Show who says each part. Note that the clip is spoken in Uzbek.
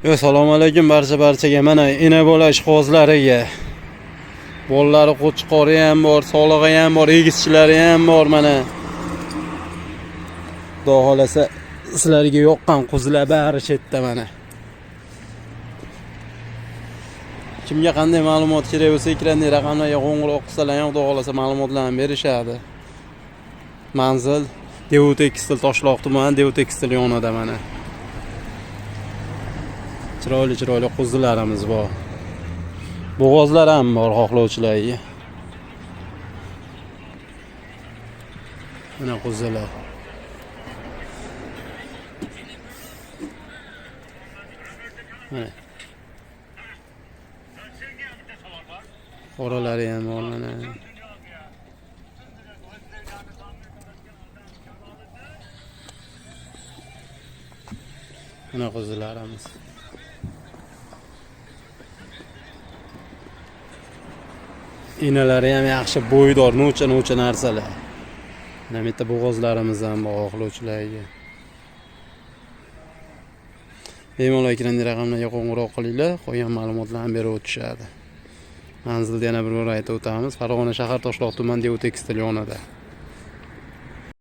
Speaker 1: Assalomu alaykum barchaga. Mana ena bo'lash qozlariga. Bollari qo'chqori ham bor, solig'i ham bor, egizchilari ham bor mana. Xudo xolasa sizlarga yoqqan qo'zilar bari chetda mana. Kimga qanday ma'lumot kerak bo'lsa, ekranning raqamlariga qo'ng'iroq qilsalar ham xudo xolasa ma'lumotlarni berishadi. Manzil Devu Tekstil Toshloq tumani Devu Tekstil yonida mana. Chiroyli qo'zilarimiz bor. Bo'g'ozlar ham bor xohlovchilarga. Mana qo'zilar. Mana. Qoralari ham bor mana. Mana qo'zilarimiz. Enalari ham yaxshi bo'ydor, nocha narsalar. Mana bu yerda bo'g'ozlarimiz ham bor xohlovchilarga. Bemalol ekranning raqamlariga qo'ng'iroq qilinglar, qolgan ma'lumotlarni berib o'tishadi. Manzilni yana bir bor aytib o'tamiz. Farg'ona shahar Toshloq tuman Devu Tekstil yonida.